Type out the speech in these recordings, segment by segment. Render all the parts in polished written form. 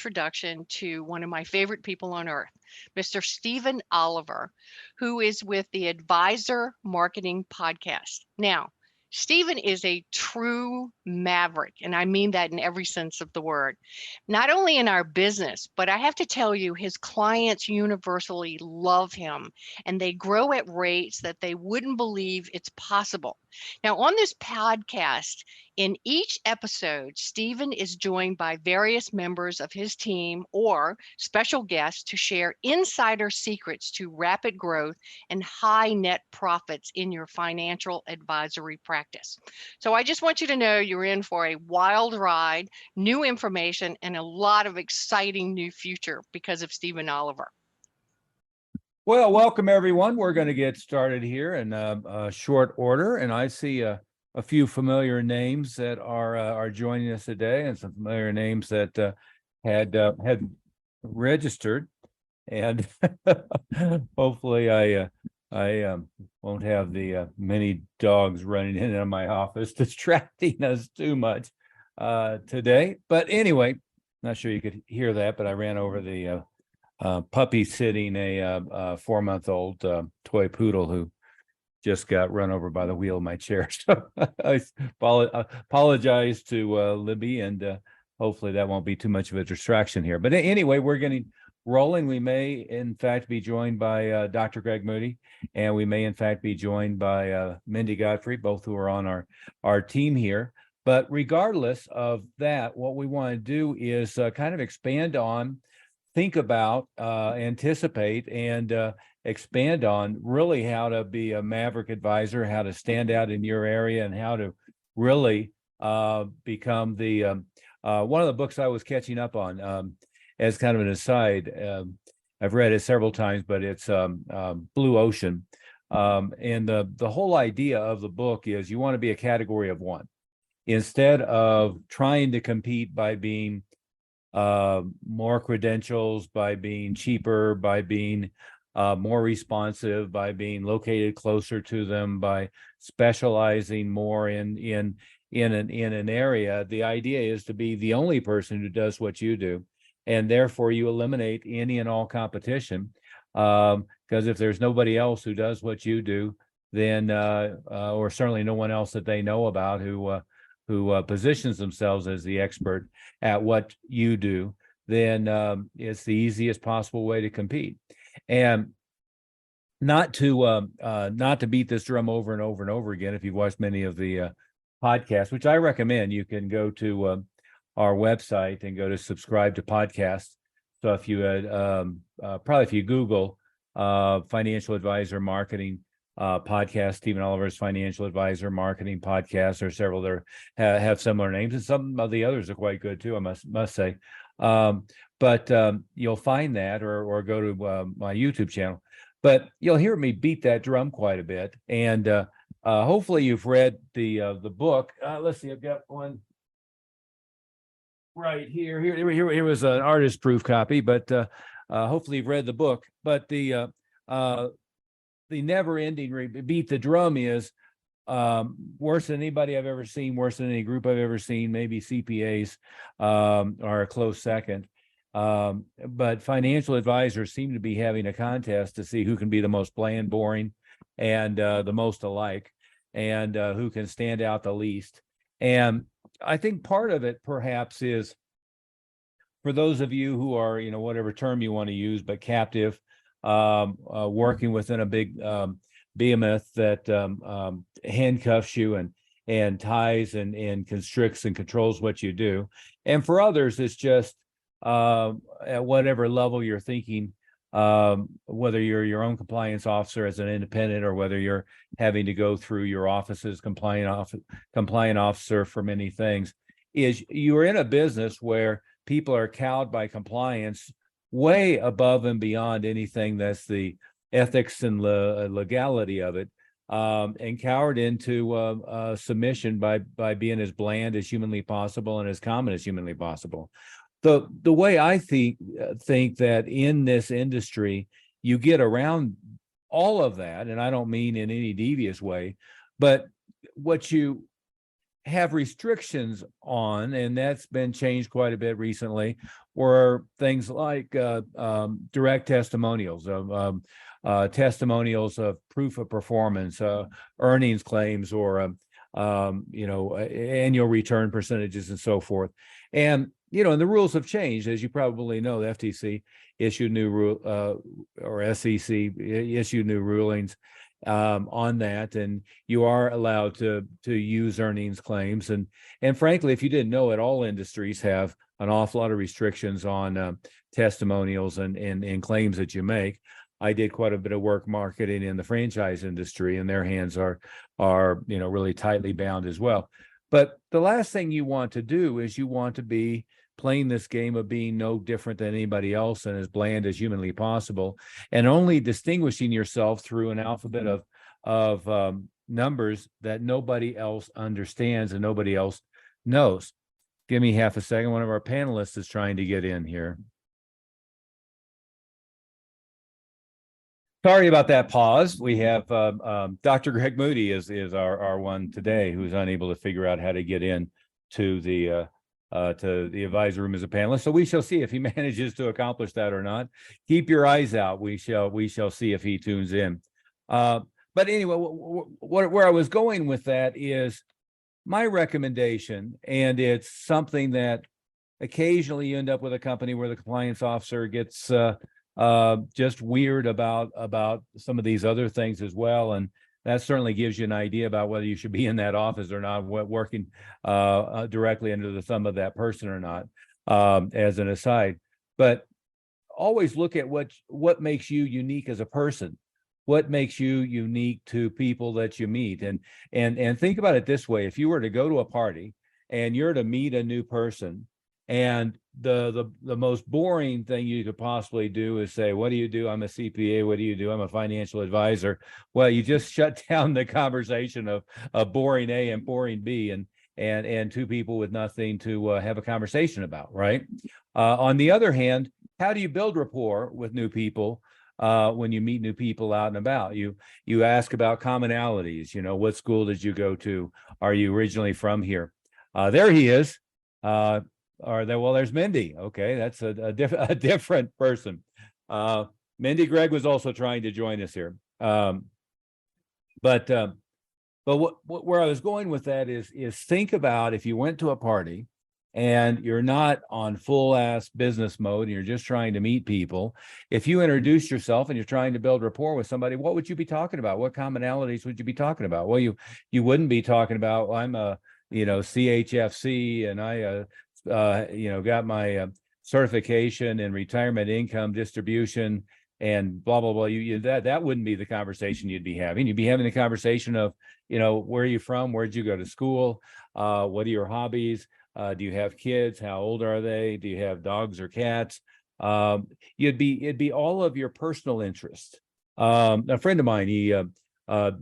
introduction to one of my favorite people on earth, Mr. Stephen Oliver, who is with the Advisor Marketing Podcast. Now, Stephen is a true maverick, and I mean that in every sense of the word. Not only in our business, but I have to tell you, his clients universally love him, and they grow at rates that they wouldn't believe it's possible. Now, on this podcast, in each episode, Stephen is joined by various members of his team or special guests to share insider secrets to rapid growth and high net profits in your financial advisory practice. So I just want you to know you're in for a wild ride, new information, and a lot of exciting new future because of Stephen Oliver. Well, welcome everyone. We're going to get started here in a short order, and I see a few familiar names that are joining us today, and some familiar names that had registered, and hopefully I won't have the many dogs running in and out of my office distracting us too much today. But anyway, not sure you could hear that, but I ran over the puppy sitting a 4-month-old toy poodle who just got run over by the wheel of my chair. So I apologize to Libby, and hopefully that won't be too much of a distraction here. But anyway, we're getting rolling. We may, in fact, be joined by Dr. Greg Moody, and we may, in fact, be joined by Mindi Godfrey, both who are on our team here. But regardless of that, what we want to do is kind of expand on, think about, anticipate, and expand on really how to be a maverick advisor, how to stand out in your area, and how to really become the one of the books I was catching up on, as kind of an aside. I've read it several times, but it's Blue Ocean. And the whole idea of the book is you want to be a category of one. Instead of trying to compete by being more credentials, by being cheaper, by being more responsive, by being located closer to them, by specializing more in an area, the idea is to be the only person who does what you do, and therefore you eliminate any and all competition. Because if there's nobody else who does what you do, then or certainly no one else that they know about who positions themselves as the expert at what you do, then it's the easiest possible way to compete. And not to beat this drum over and over and over again. If you've watched many of the podcasts, which I recommend, you can go to our website and go to subscribe to podcasts. So if you probably if you Google financial advisor marketing podcast, Stephen Oliver's Financial Advisor Marketing Podcast, there are several that have similar names, and some of the others are quite good too, I must say. But you'll find that, or go to my YouTube channel. But you'll hear me beat that drum quite a bit, and hopefully you've read the book. Let's see, I've got one right here. Here was an artist-proof copy, but hopefully you've read the book. But the never-ending beat the drum is worse than anybody I've ever seen, worse than any group I've ever seen. Maybe CPAs are a close second. But financial advisors seem to be having a contest to see who can be the most bland, boring, and the most alike, and who can stand out the least. And I think part of it perhaps is, for those of you who are, whatever term you want to use, but captive, working within a big behemoth that handcuffs you and ties and constricts and controls what you do. And for others, it's just at whatever level you're thinking, whether you're your own compliance officer as an independent, or whether you're having to go through your office's compliant officer for many things, is you're in a business where people are cowed by compliance way above and beyond anything that's the ethics and legality of it, and cowered into submission by being as bland as humanly possible and as common as humanly possible. The way I think that in this industry you get around all of that, and I don't mean in any devious way, but what you have restrictions on, and that's been changed quite a bit recently, were things like direct testimonials of proof of performance, earnings claims, or annual return percentages and so forth. And and the rules have changed, as you probably know. The FTC issued new or SEC issued new rulings on that, and you are allowed to use earnings claims. And frankly, if you didn't know it, all industries have an awful lot of restrictions on testimonials and claims that you make. I did quite a bit of work marketing in the franchise industry, and their hands are really tightly bound as well. But the last thing you want to do is you want to be playing this game of being no different than anybody else and as bland as humanly possible, and only distinguishing yourself through an alphabet of numbers that nobody else understands and nobody else knows. Give me half a second. One of our panelists is trying to get in here. Sorry about that pause. We have Dr. Greg Moody is our one today, who's unable to figure out how to get in to the advisor room as a panelist. So we shall see if he manages to accomplish that or not. Keep your eyes out. We shall see if he tunes in. But anyway, where I was going with that is my recommendation, and it's something that occasionally you end up with a company where the compliance officer gets just weird about some of these other things as well, and that certainly gives you an idea about whether you should be in that office or not, working directly under the thumb of that person or not, as an aside. But always look at what makes you unique as a person, what makes you unique to people that you meet, and think about it this way: if you were to go to a party and you're to meet a new person, and the most boring thing you could possibly do is say, "What do you do?" "I'm a CPA." "What do you do?" "I'm a financial advisor." Well, you just shut down the conversation of boring A and boring B, and two people with nothing to have a conversation about, right? On the other hand, how do you build rapport with new people when you meet new people out and about? You ask about commonalities. What school did you go to? Are you originally from here? There he is. There's Mindi. Okay, that's a different person. Mindi, Greg was also trying to join us here. But where I was going with that is think about if you went to a party and you're not on full ass business mode and you're just trying to meet people. If you introduce yourself and you're trying to build rapport with somebody, what would you be talking about? What commonalities would you be talking about? Well, you wouldn't be talking about, well, I'm a CHFC, and I got my certification in retirement income distribution and blah blah blah. That wouldn't be the conversation you'd be having. You'd be having the conversation of, where are you from? Where'd you go to school? What are your hobbies? Do you have kids? How old are they? Do you have dogs or cats? It'd be all of your personal interests. A friend of mine, he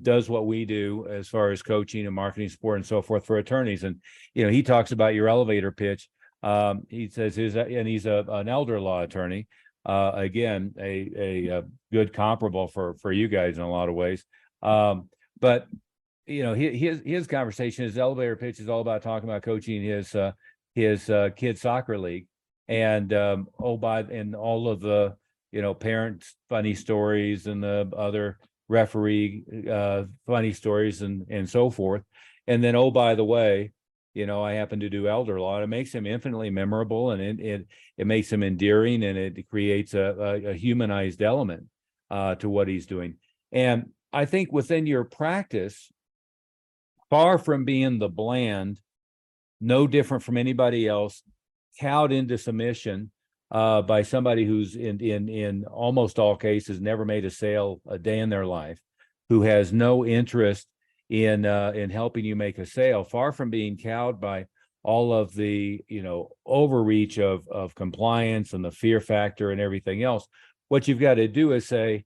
does what we do as far as coaching and marketing support and so forth for attorneys. And, he talks about your elevator pitch. He says he's an elder law attorney. Again, a good comparable for you guys in a lot of ways. But his conversation, his elevator pitch is all about talking about coaching his kids' soccer league, and and all of the parents' funny stories and the other referee funny stories and so forth. And then, oh, by the way, I happen to do elder law, and it makes him infinitely memorable, and it makes him endearing, and it creates a humanized element to what he's doing. And I think within your practice, far from being the bland, no different from anybody else, cowed into submission by somebody who's in almost all cases never made a sale a day in their life, who has no interest in helping you make a sale, far from being cowed by all of the overreach of compliance and the fear factor and everything else. What you've got to do is say,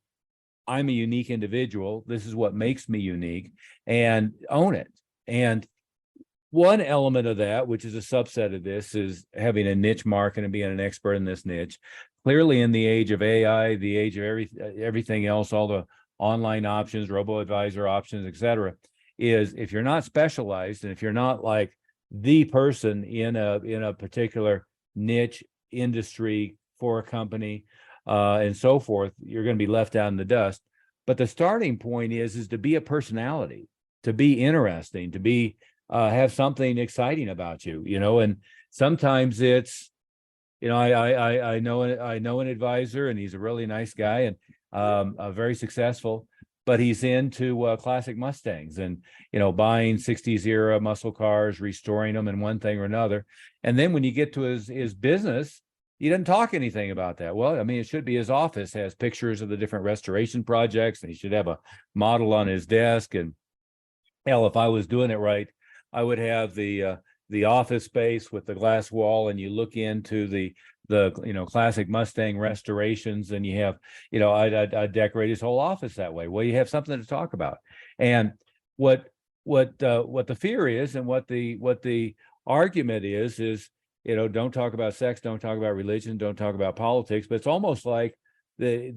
I'm a unique individual. This is what makes me unique, and own it. And one element of that, which is a subset of this, is having a niche market and being an expert in this niche. Clearly, in the age of AI, the age of everything else, all the online options, robo-advisor options, et cetera, is if you're not specialized and if you're not like the person in a particular niche industry for a company and so forth, you're going to be left out in the dust. But the starting point is to be a personality, to be interesting, to be have something exciting about you, and sometimes it's, I know an advisor, and he's a really nice guy and very successful, but he's into classic Mustangs and buying 60s era muscle cars, restoring them, and one thing or another. And then when you get to his business, he doesn't talk anything about that. Well, I mean, it should be his office has pictures of the different restoration projects, and he should have a model on his desk. And hell, if I was doing it right, I would have the office space with the glass wall, and you look into the classic Mustang restorations, and you have, I'd decorate his whole office that way. Well, you have something to talk about. And what the fear is, and what the argument is, don't talk about sex, don't talk about religion, don't talk about politics. But it's almost like the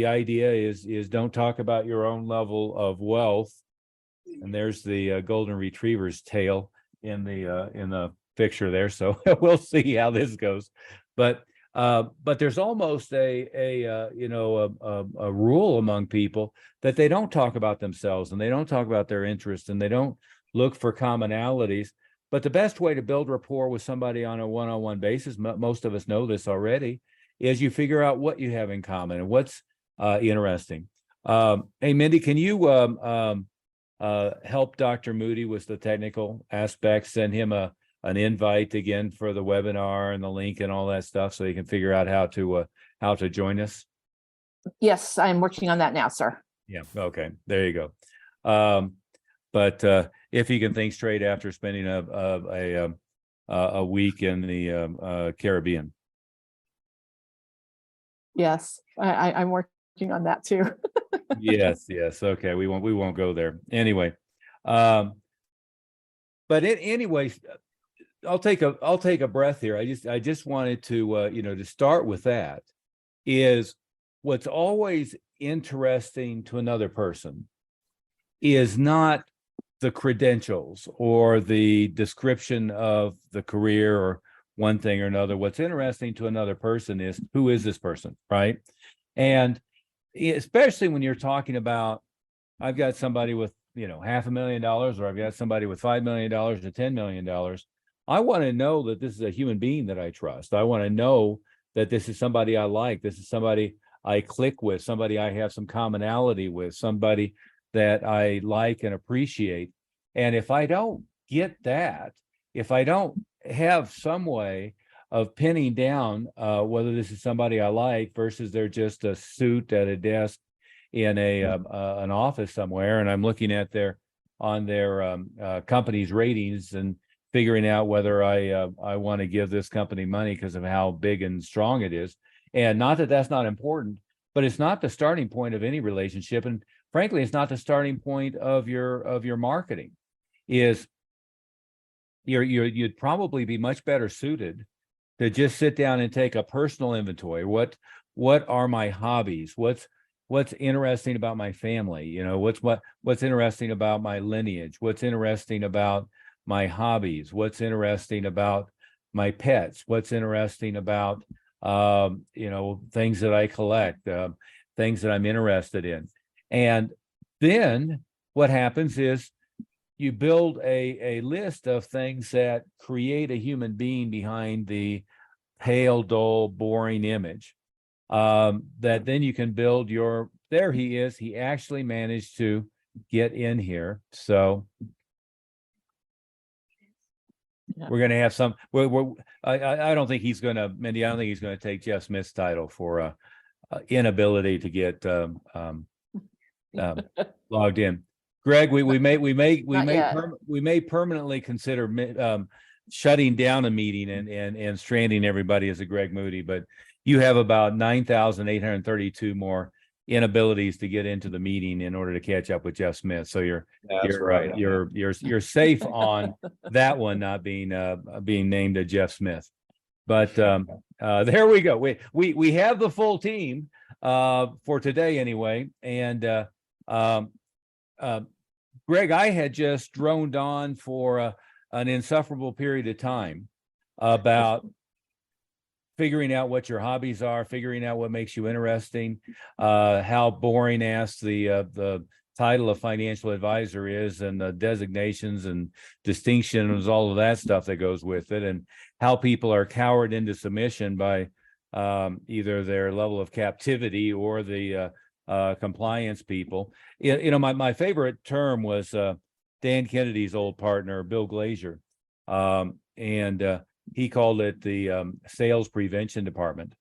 idea is don't talk about your own level of wealth. And there's the golden retriever's tail in the picture there. So we'll see how this goes. But there's almost a rule among people that they don't talk about themselves, and they don't talk about their interests, and they don't look for commonalities. But the best way to build rapport with somebody on a one-on-one basis, most of us know this already, is you figure out what you have in common and what's interesting. Hey, Mindy, can you help Dr. Moody with the technical aspects? Send him an invite again for the webinar and the link and all that stuff, so you can figure out how to join us. Yes, I'm working on that now, sir. Yeah. Okay. There you go. But if he can think straight after spending a week in the Caribbean. Yes, I'm working on that too. Yes. Okay. We won't go there anyway. But anyway, I'll take a breath here. I just wanted to to start with that. Is what's always interesting to another person is not the credentials or the description of the career or one thing or another. What's interesting to another person is, who is this person, right? And especially when you're talking about, I've got somebody with $500,000, or I've got somebody with $5 million or $10 million. I want to know that this is a human being that I trust. I want to know that this is somebody I like. This is somebody I click with, somebody I have some commonality with, somebody that I like and appreciate. And if I don't get that, if I don't have some way of pinning down whether this is somebody I like versus they're just a suit at a desk in an office somewhere, and I'm looking at their company's ratings and figuring out whether I want to give this company money because of how big and strong it is. And not that that's not important, but it's not the starting point of any relationship. And frankly, it's not the starting point of your marketing. Is you'd probably be much better suited to just sit down and take a personal inventory. What are my hobbies? What's interesting about my family? What's interesting about my lineage? What's interesting about my hobbies? What's interesting about my pets? What's interesting about things that I collect, things that I'm interested in? And then what happens is you build a list of things that create a human being behind the pale, dull, boring image. That then you can build there he is. He actually managed to get in here. So Yeah. we're going to have some, I don't think he's going to, Mindy, I don't think he's going to take Jeff Smith's title for inability to get logged in. Greg, we may permanently consider shutting down a meeting and stranding everybody as a Greg Moody, but you have about 9,832 more inabilities to get into the meeting in order to catch up with Jeff Smith. So you're safe on that one not being named a Jeff Smith. But there we go. We have the full team for today anyway. And Greg, I had just droned on for an insufferable period of time about figuring out what your hobbies are, figuring out what makes you interesting, how boring ass the title of financial advisor is, and the designations and distinctions, all of that stuff that goes with it, and how people are cowered into submission by either their level of captivity or the compliance people. My favorite term was Dan Kennedy's old partner, Bill Glazier, and he called it the sales prevention department.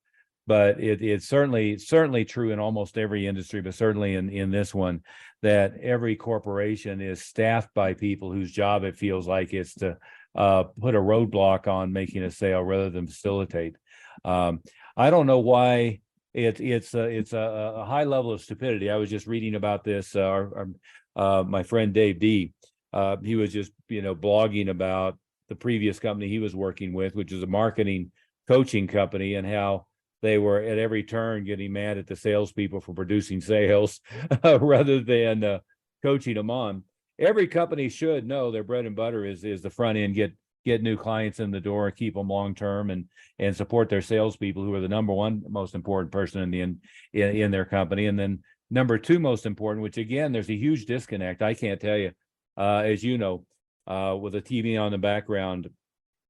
But it's certainly true in almost every industry, but certainly in this one, that every corporation is staffed by people whose job it feels like it's to put a roadblock on making a sale rather than facilitate. I don't know why it's a high level of stupidity. I was just reading about this. My friend Dave D. He was just blogging about the previous company he was working with, which is a marketing coaching company, and how they were at every turn getting mad at the salespeople for producing sales rather than coaching them on. Every company should know their bread and butter is the front end, get new clients in the door, keep them long term, and support their salespeople, who are the number one most important person in their company, and then number two most important, which again, there's a huge disconnect. I can't tell you, as you know, with a TV on the background,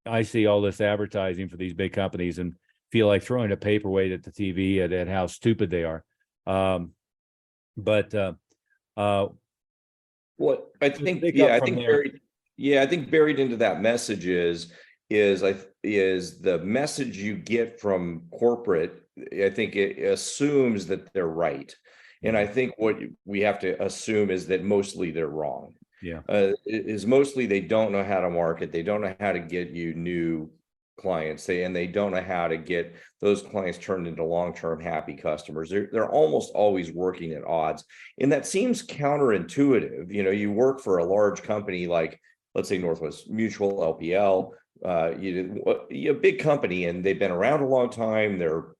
I see all this advertising for these big companies and feel like throwing a paperweight at the TV at how stupid they are. Well, I think I think buried into that message is the message you get from corporate. I think it assumes that they're right, and I think what we have to assume is that mostly they're wrong. Yeah, is mostly they don't know how to market. They don't know how to get you new clients. They don't know how to get those clients turned into long-term happy customers. They're almost always working at odds, and that seems counterintuitive. You work for a large company like, let's say, Northwest Mutual, LPL, a big company, and they've been around a long time. They're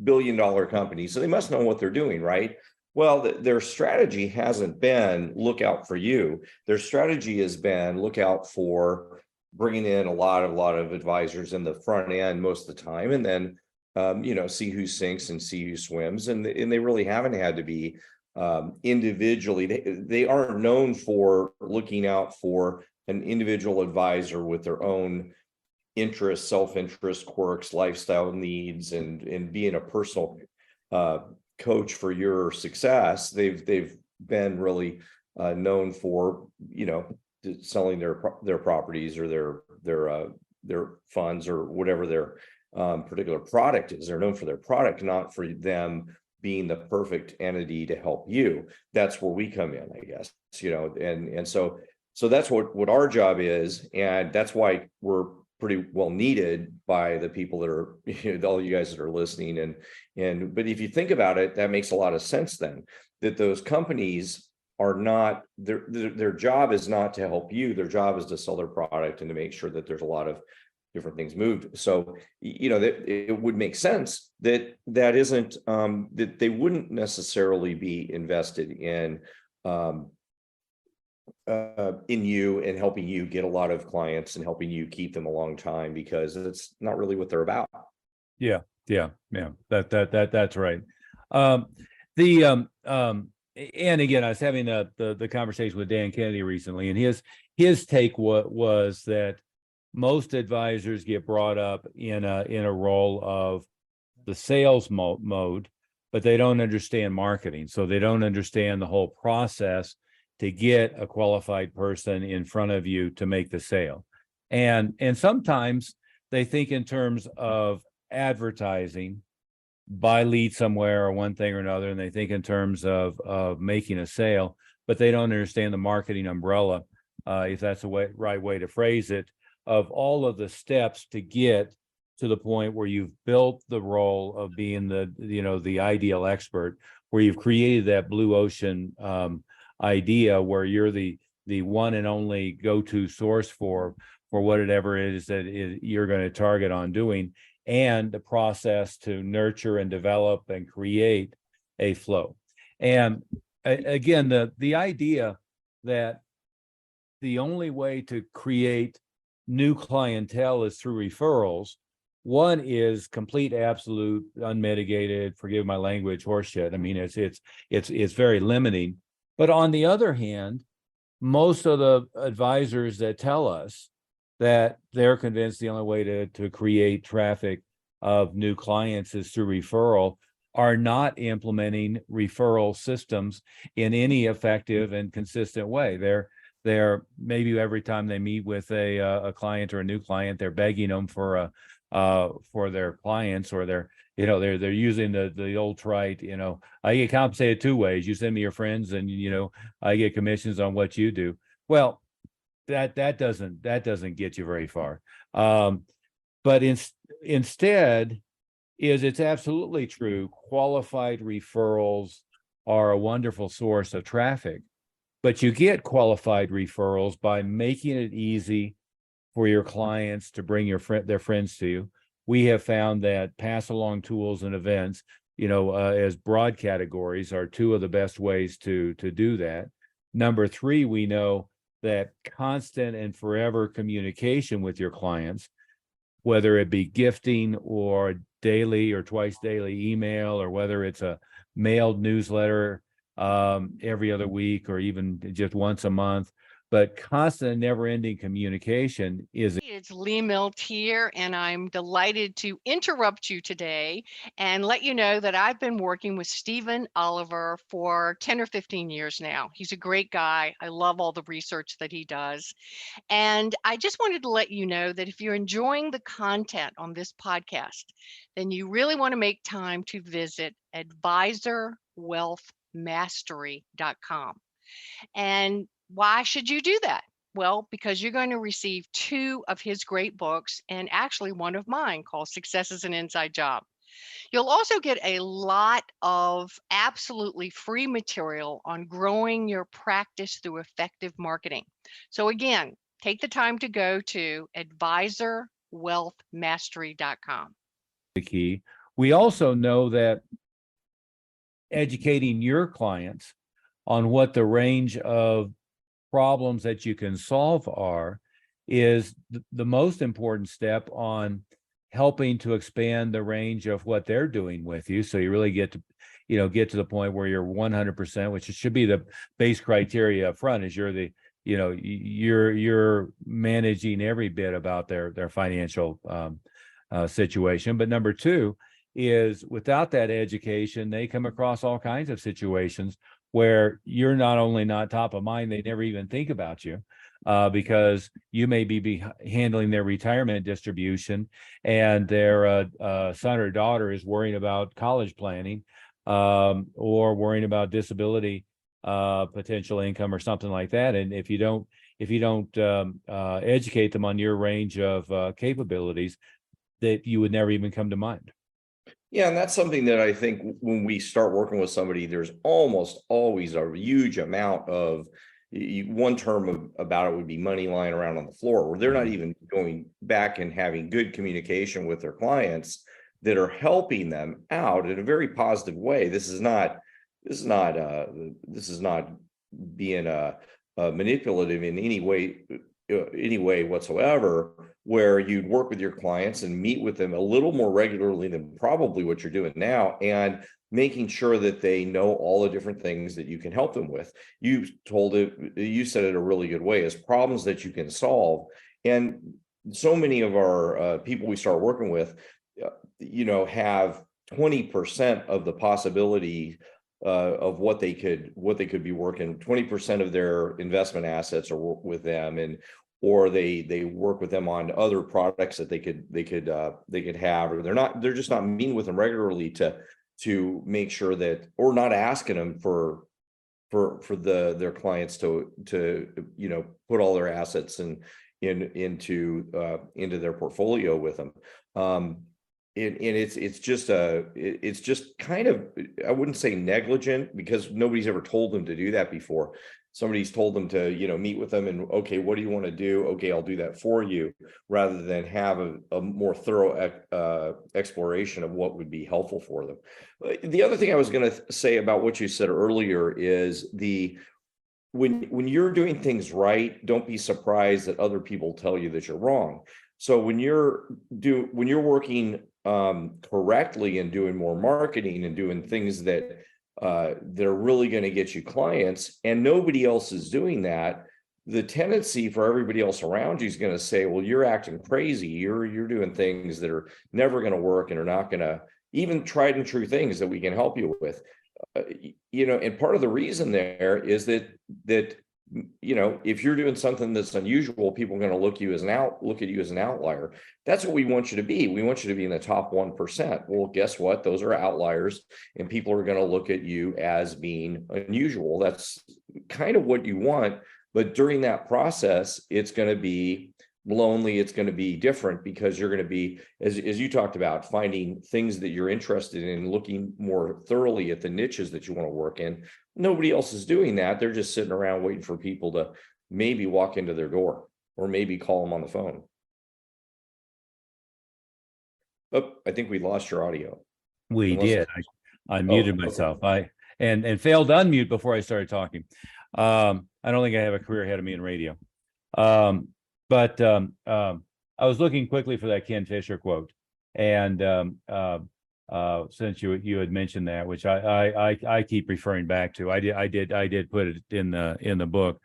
billion-dollar companies, so they must know what they're doing, right? Well, their strategy hasn't been look out for you. Their strategy has been look out for bringing in a lot of advisors in the front end most of the time, and then see who sinks and see who swims. And they really haven't had to be individually. They aren't known for looking out for an individual advisor with their own interests, self-interest, quirks, lifestyle needs, and being a personal coach for your success. They've been really known for selling their properties or their funds or whatever their particular product is. They're known for their product, not for them being the perfect entity to help you. That's where we come in, I guess. And so that's what our job is, and that's why we're pretty well needed by the people that are all you guys that are listening. But if you think about it, that makes a lot of sense then, that those companies are not, their job is not to help you. Their job is to sell their product and to make sure that there's a lot of different things moved. So that it would make sense that isn't that they wouldn't necessarily be invested in you and helping you get a lot of clients and helping you keep them a long time, because it's not really what they're about. Yeah. That's right. And again, I was having the conversation with Dan Kennedy recently, and his take was that most advisors get brought up in a role of the sales mode, but they don't understand marketing, so they don't understand the whole process to get a qualified person in front of you to make the sale. And sometimes they think in terms of advertising, buy lead somewhere or one thing or another, and they think in terms of making a sale, but they don't understand the marketing umbrella, if that's the right way to phrase it, of all of the steps to get to the point where you've built the role of being the ideal expert, where you've created that blue ocean idea where you're the one and only go-to source for whatever it is that you're going to target on doing, and the process to nurture and develop and create a flow. And again, the idea that the only way to create new clientele is through referrals. One is complete, absolute, unmitigated, forgive my language, horseshit. I mean, it's very limiting. But on the other hand, most of the advisors that tell us that they're convinced the only way to create traffic of new clients is through referral are not implementing referral systems in any effective and consistent way. They're maybe every time they meet with a client or a new client, they're begging them for their clients, or they're using the old trite, I get compensated two ways. You send me your friends, and I get commissions on what you do. Well, that doesn't get you very far. But instead, it's absolutely true. Qualified referrals are a wonderful source of traffic, but you get qualified referrals by making it easy for your clients to bring their friends to you. We have found that pass along tools and events, as broad categories, are two of the best ways to do that. Number three, we know that constant and forever communication with your clients, whether it be gifting or daily or twice daily email, or whether it's a mailed newsletter every other week or even just once a month, but constant and never-ending communication is. It's Lee Milt here, and I'm delighted to interrupt you today and let you know that I've been working with Stephen Oliver for 10 or 15 years now. He's a great guy. I love all the research that he does. And I just wanted to let you know that if you're enjoying the content on this podcast, then you really want to make time to visit advisorwealthmastery.com. And why should you do that? Well, because you're going to receive 2 of his great books, and actually one of mine called Success is an Inside Job. You'll also get a lot of absolutely free material on growing your practice through effective marketing. So again, take the time to go to advisorwealthmastery.com. The key. We also know that educating your clients on what the range of problems that you can solve are is the most important step on helping to expand the range of what they're doing with you. So you really get to the point where you're 100%, which should be the base criteria up front, is you're managing every bit about their financial situation. But number 2 is, without that education, they come across all kinds of situations where you're not only not top of mind, they never even think about you, because you may be handling their retirement distribution, and their son or daughter is worrying about college planning, or worrying about disability potential income or something like that. And if you don't educate them on your range of capabilities, that you would never even come to mind. Yeah, and that's something that I think when we start working with somebody, there's almost always a huge amount of, one term about it would be money lying around on the floor, where they're not even going back and having good communication with their clients that are helping them out in a very positive way. This is not being manipulative in any way whatsoever, where you'd work with your clients and meet with them a little more regularly than probably what you're doing now, and making sure that they know all the different things that you can help them with. You said it a really good way, as problems that you can solve. And so many of our people we start working with, have 20% of the possibility of what they could be working. 20% of their investment assets are with them, or they work with them on other products that they could have, or they're just not meeting with them regularly to make sure that, or not asking them for their clients to put all their assets into their portfolio with them. It's just kind of, I wouldn't say negligent, because nobody's ever told them to do that before. Somebody's told them to, meet with them and, okay, what do you want to do? Okay, I'll do that for you, rather than have a more thorough exploration of what would be helpful for them. The other thing I was going to say about what you said earlier is when you're doing things right, don't be surprised that other people tell you that you're wrong. So when you're working correctly and doing more marketing and doing things that they're really going to get you clients, and nobody else is doing that, the tendency for everybody else around you is going to say, well, you're acting crazy. You're doing things that are never going to work and are not going to, even tried and true things that we can help you with. And part of the reason there is that if you're doing something that's unusual, people are going to look at you as an outlier. That's what we want you to be. We want you to be in the top 1%. Well, guess what? Those are outliers, and people are going to look at you as being unusual. That's kind of what you want. But during that process, it's going to be lonely. It's going to be different, because you're going to be, as you talked about, finding things that you're interested in, looking more thoroughly at the niches that you want to work in. Nobody else is doing that. They're just sitting around waiting for people to maybe walk into their door or maybe call them on the phone. Oh, I think we lost your audio. We Unless- did. I muted okay. myself. And failed to unmute before I started talking. I don't think I have a career ahead of me in radio. But I was looking quickly for that Ken Fisher quote, and since you had mentioned that, which I keep referring back to, I did put it in the book,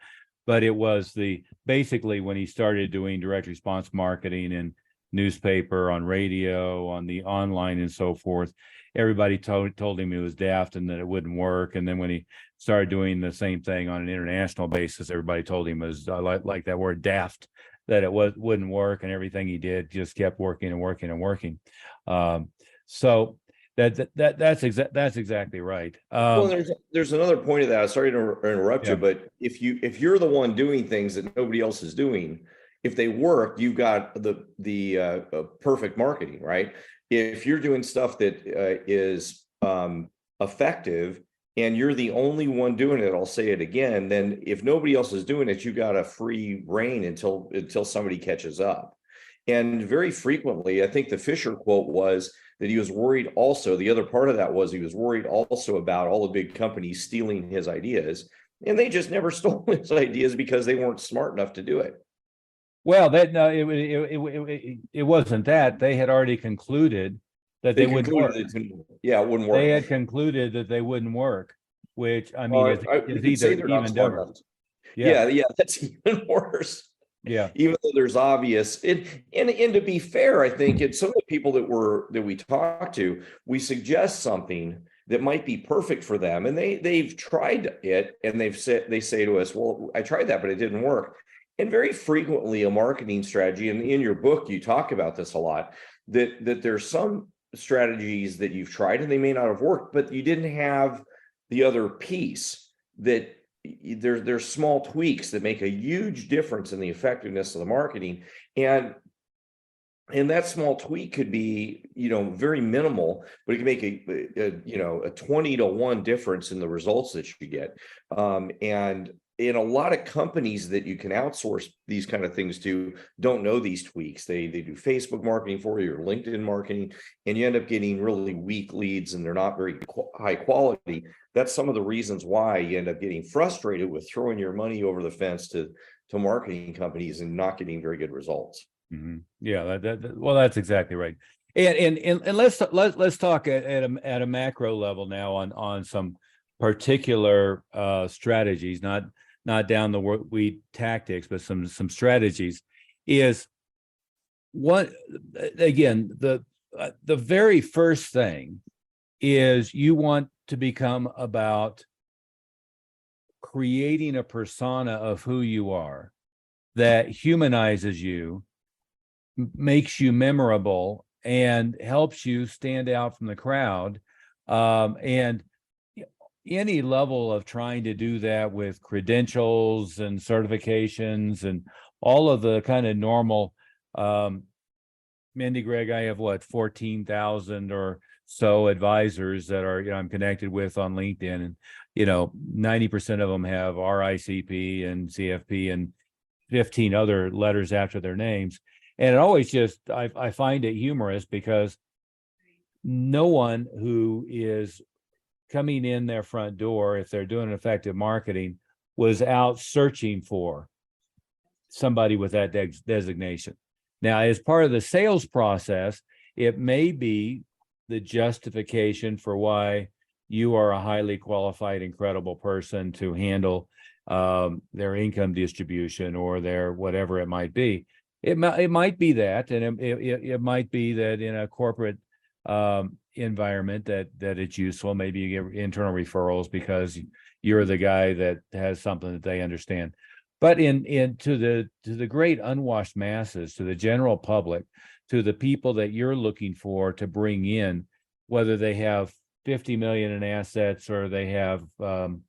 but it was basically when he started doing direct response marketing and newspaper, on radio, on the online, and so forth. Everybody told him it was daft and that it wouldn't work. And then when he started doing the same thing on an international basis, everybody told him, was like that word daft, that it wouldn't work, and everything he did just kept working and working and working. So that's exactly right. Well, there's another point of that. Sorry to interrupt Yeah. you, but if you're the one doing things that nobody else is doing, if they work, you've got the perfect marketing, right? If you're doing stuff that is effective, and you're the only one doing it, I'll say it again, then if nobody else is doing it, you got a free reign until somebody catches up. And very frequently, I think the Fisher quote was that he was worried also, the other part of that was he was worried also about all the big companies stealing his ideas, and they just never stole his ideas because they weren't smart enough to do it. Well, it wasn't that. They had already concluded that they wouldn't work. It wouldn't work. They had concluded that they wouldn't work, which I mean You is could say they're not even smart dumber. enough. Yeah, that's even worse. Yeah. Even though there's obvious, and to be fair, I think it's some of the people that we talk to, we suggest something that might be perfect for them, and they've tried it, and they say to us, well, I tried that, but it didn't work. And very frequently a marketing strategy, and in your book you talk about this a lot, that there's some strategies that you've tried and they may not have worked, but you didn't have the other piece, that there's small tweaks that make a huge difference in the effectiveness of the marketing. And that small tweak could be, very minimal, but it can make a 20-to-1 difference in the results that you get. And in a lot of companies that you can outsource these kind of things to don't know these tweaks. They do Facebook marketing for you, or LinkedIn marketing, and you end up getting really weak leads, and they're not very high quality. That's some of the reasons why you end up getting frustrated with throwing your money over the fence to marketing companies and not getting very good results. Mm-hmm. Yeah, well, that's exactly right. And let's talk at a macro level now on some particular strategies, not down the weed tactics, but some strategies. Is what, again, the very first thing is you want to become about creating a persona of who you are that humanizes you, makes you memorable, and helps you stand out from the crowd. And any level of trying to do that with credentials and certifications and all of the kind of normal, Mindi, Greg, I have 14,000 or so advisors that are, I'm connected with on LinkedIn, and 90% of them have RICP and CFP and 15 other letters after their names. And it always just, I find it humorous, because no one who is coming in their front door, if they're doing effective marketing, was out searching for somebody with that designation. Now, as part of the sales process, it may be the justification for why you are a highly qualified, incredible person to handle their income distribution or their whatever it might be. It might be that, and it might be that in a corporate environment that it's useful. Maybe you get internal referrals because you're the guy that has something that they understand. But to the great unwashed masses, to the general public, to the people that you're looking for to bring in, whether they have 50 million in assets or they have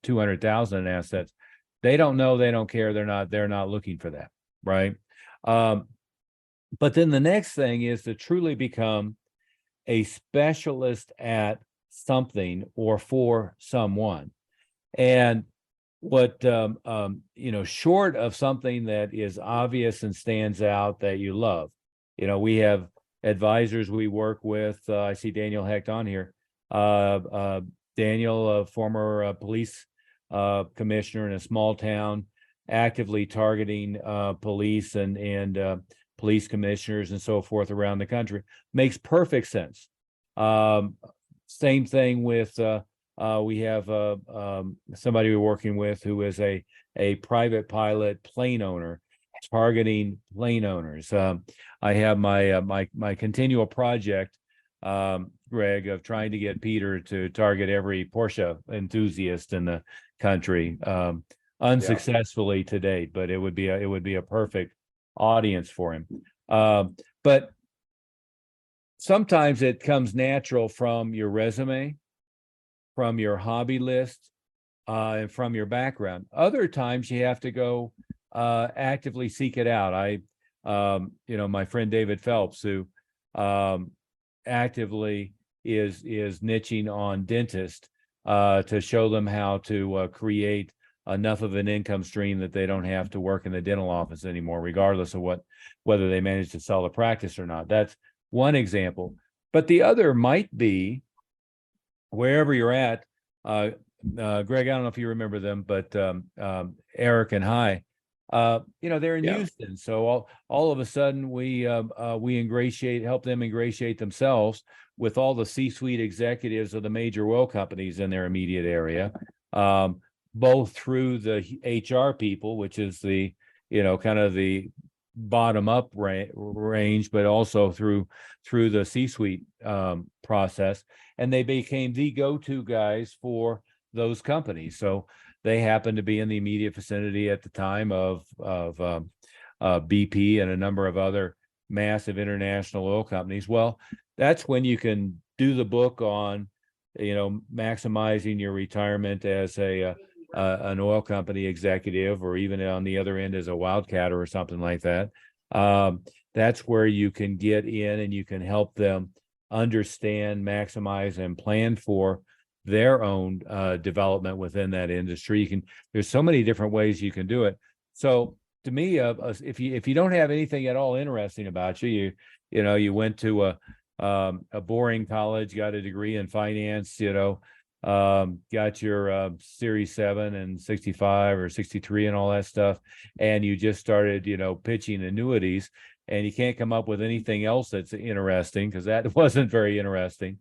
200,000 in assets, they don't know, they don't care, they're not looking for that, right? But then the next thing is to truly become a specialist at something or for someone. And what short of something that is obvious and stands out that you love, we have advisors we work with. I see Daniel Hecht on here. Daniel, a former police commissioner in a small town, actively targeting police and police commissioners and so forth around the country. Makes perfect sense. Same thing with we have somebody we're working with who is a private pilot plane owner targeting plane owners. I have my continual project, Greg, of trying to get Peter to target every Porsche enthusiast in the country, unsuccessfully to date, but it would be a perfect audience for him. But sometimes it comes natural from your resume, from your hobby list, and from your background. Other times you have to go actively seek it out. My friend David Phelps, who actively is niching on dentists to show them how to create enough of an income stream that they don't have to work in the dental office anymore, regardless of whether they manage to sell the practice or not. That's one example. But the other might be wherever you're at. Greg, I don't know if you remember them, but Eric and Hi, they're in Houston. So all of a sudden we help them ingratiate themselves with all the C-suite executives of the major oil companies in their immediate area, both through the HR people, which is the, kind of the bottom up range, but also through the C-suite process. And they became the go-to guys for those companies. So they happened to be in the immediate vicinity at the time of BP and a number of other massive international oil companies. Well, that's when you can do the book on, maximizing your retirement as an oil company executive, or even on the other end as a wildcatter or something like that. That's where you can get in and you can help them understand, maximize, and plan for their own development within that industry. There's so many different ways you can do it. So to me, if you don't have anything at all interesting about you, you went to a boring college, got a degree in finance, got your Series 7 and 65 or 63 and all that stuff, and you just started, pitching annuities, and you can't come up with anything else that's interesting because that wasn't very interesting.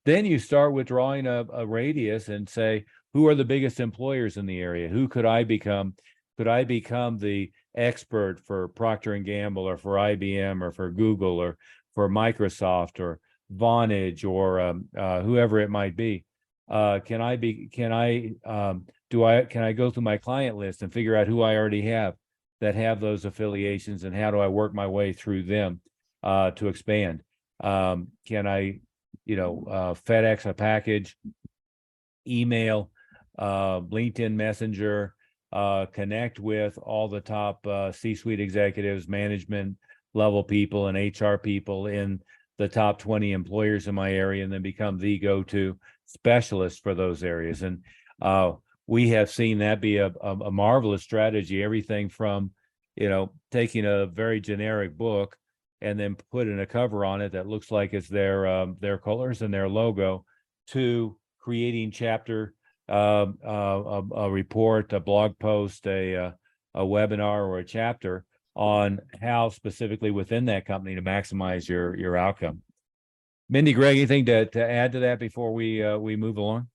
Then you start withdrawing a radius and say, who are the biggest employers in the area? Who could I become? Could I become the expert for Procter & Gamble or for IBM or for Google or for Microsoft or Vonage or whoever it might be? Can I go through my client list and figure out who I already have that have those affiliations, and how do I work my way through them to expand? Can I FedEx a package, email, LinkedIn Messenger, connect with all the top C-suite executives, management level people, and HR people in the top 20 employers in my area, and then become the go-to specialist for those areas. And we have seen that be a marvelous strategy. Everything from, taking a very generic book and then putting a cover on it that looks like it's their colors and their logo, to creating chapter a report, a blog post, a webinar, or a chapter on how specifically within that company to maximize your outcome. Mindi, Greg, anything to add to that before we move along?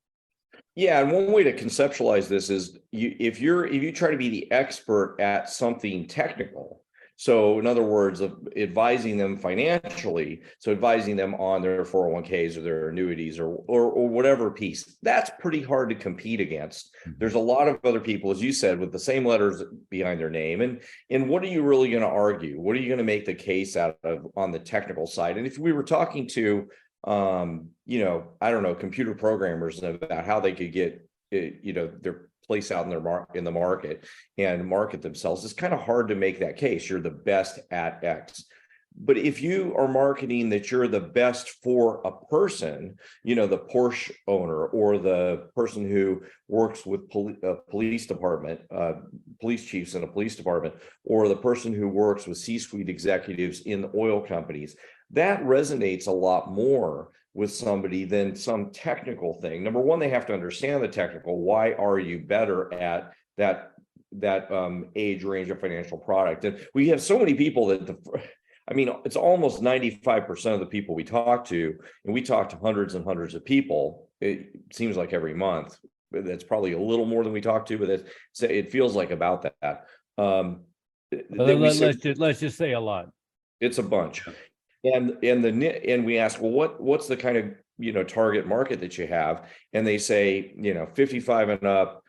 Yeah, and one way to conceptualize this is if you try to be the expert at something technical. So in other words, of advising them financially, so advising them on their 401ks or their annuities or whatever piece, that's pretty hard to compete against. There's a lot of other people, as you said, with the same letters behind their name. And what are you really going to argue? What are you going to make the case out of on the technical side? And if we were talking to I don't know, computer programmers about how they could get, their place out in the market and market themselves, it's kind of hard to make that case. You're the best at X. But if you are marketing that you're the best for a person, the Porsche owner or the person who works with police department, police chiefs in a police department, or the person who works with C-suite executives in oil companies, that resonates a lot more with somebody than some technical thing. Number one, they have to understand the technical. Why are you better at that age range of financial product? And we have so many people that it's almost 95% of the people we talk to, and we talk to hundreds and hundreds of people. It seems like every month. That's probably a little more than we talk to, but it feels like about that. Let's just say a lot. It's a bunch. And we ask, well, what's the kind of target market that you have? And they say 55 and up,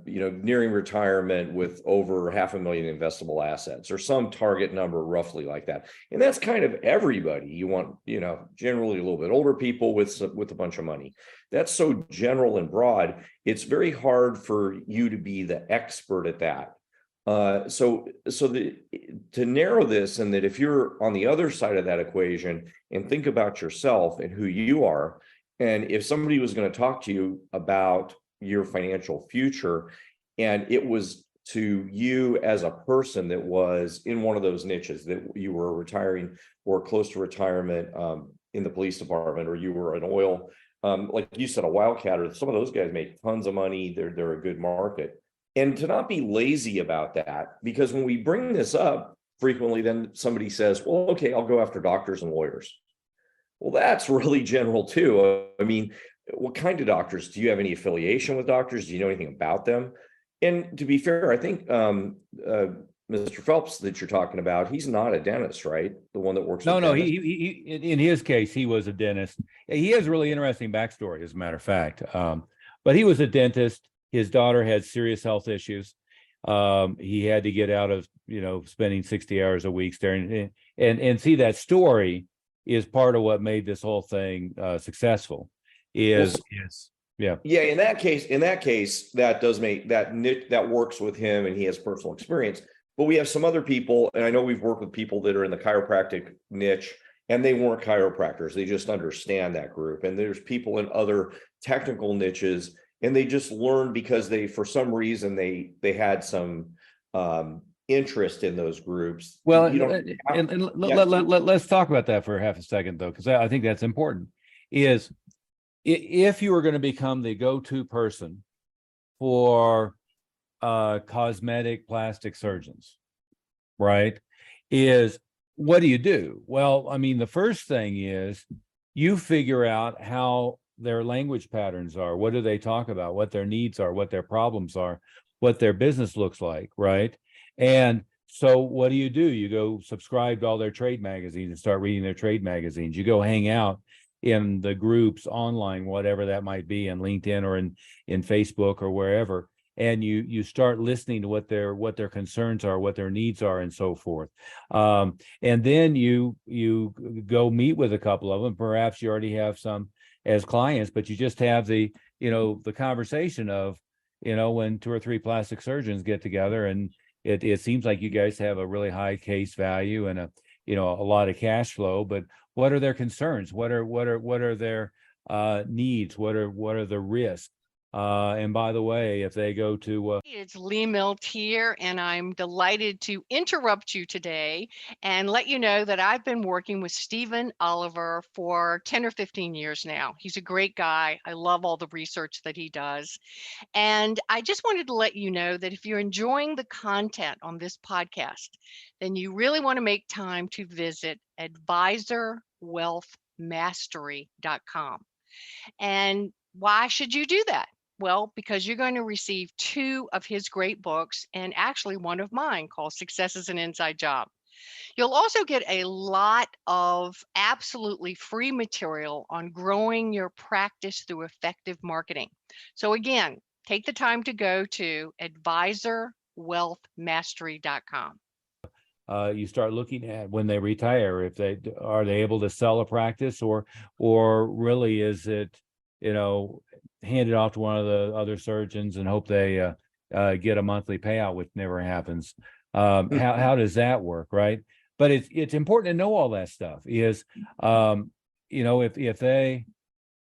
nearing retirement with over $500,000 investable assets, or some target number roughly like that. And that's kind of everybody. You want generally a little bit older people with a bunch of money. That's so general and broad. It's very hard for you to be the expert at that. To narrow this, and that if you're on the other side of that equation and think about yourself and who you are, and if somebody was going to talk to you about your financial future, and it was to you as a person that was in one of those niches, that you were retiring or close to retirement in the police department, or you were an oil, like you said, a wildcatter, some of those guys make tons of money. They're a good market. And to not be lazy about that, because when we bring this up frequently, then somebody says, well, okay, I'll go after doctors and lawyers. Well, that's really general too. What kind of doctors? Do you have any affiliation with doctors? Do you know anything about them? And to be fair, I think Mr. Phelps that you're talking about, he's not a dentist, right? The one that works. No, he in his case, he was a dentist. He has a really interesting backstory, as a matter of fact. But he was a dentist. His daughter had serious health issues. He had to get out of, spending 60 hours a week staring, and see, that story is part of what made this whole thing successful. In that case, that does make that works with him, and he has personal experience. But we have some other people, and I know we've worked with people that are in the chiropractic niche, and they weren't chiropractors. They just understand that group. And there's people in other technical niches, and they just learned because for some reason they had some interest in those groups. Well, let's talk about that for half a second, though, because I think that's important. Is if you are going to become the go-to person for cosmetic plastic surgeons, right? What do you do? Well, the first thing is you figure out how their language patterns are. What do they talk about? What their needs are, what their problems are, what their business looks like, right? And so what do? You go subscribe to all their trade magazines and start reading their trade magazines. You go hang out in the groups online, whatever that might be, in LinkedIn or in Facebook or wherever. And you start listening to what their concerns are, what their needs are, and so forth. And then you go meet with a couple of them. Perhaps you already have some as clients, but you just have the conversation of, when 2 or 3 plastic surgeons get together, and it seems like you guys have a really high case value and a lot of cash flow, but what are their concerns? What are their needs? What are the risks? And by the way, if they go to It's Lee Milt here, and I'm delighted to interrupt you today and let you know that I've been working with Stephen Oliver for 10 or 15 years now. He's a great guy. I love all the research that he does. And I just wanted to let you know that if you're enjoying the content on this podcast, then you really want to make time to visit advisorwealthmastery.com. And why should you do that? Well, because you're going to receive 2 of his great books and actually one of mine called Success is an Inside Job. You'll also get a lot of absolutely free material on growing your practice through effective marketing. So again, take the time to go to advisorwealthmastery.com. you start looking at when they retire, if they are they able to sell a practice, or really is it, hand it off to one of the other surgeons and hope they get a monthly payout, which never happens. How does that work, right? But it's important to know all that stuff. Is if they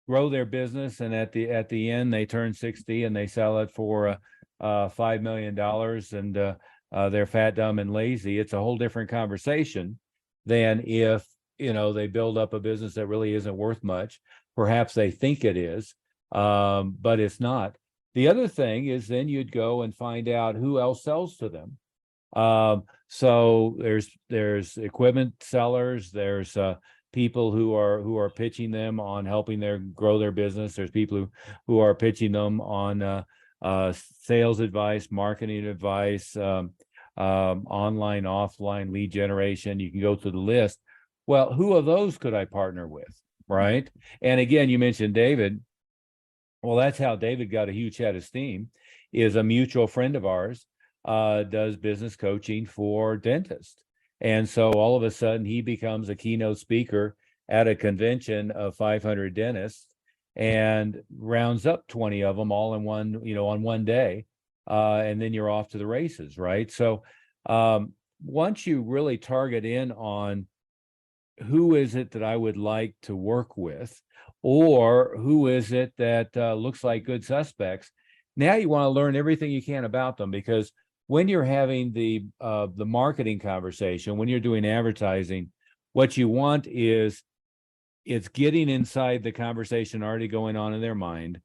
grow their business and at the end they turn 60 and they sell it for $5 million and they're fat, dumb, and lazy, it's a whole different conversation than if they build up a business that really isn't worth much. Perhaps they think it is, but it's not. The other thing is then you'd go and find out who else sells to them. So there's equipment sellers, there's people who are pitching them on helping grow their business. There's people who are pitching them on sales advice, marketing advice, online, offline lead generation. You can go through the list. Well, who of those could I partner with, right? And again, you mentioned David. Well, that's how David got a huge head of steam. Is a mutual friend of ours, does business coaching for dentists. And so all of a sudden he becomes a keynote speaker at a convention of 500 dentists and rounds up 20 of them all in one, on one day. And then you're off to the races, right? So once you really target in on who is it that I would like to work with, or who is it that looks like good suspects, now you want to learn everything you can about them, because when you're having the marketing conversation, when you're doing advertising, what you want is it's getting inside the conversation already going on in their mind,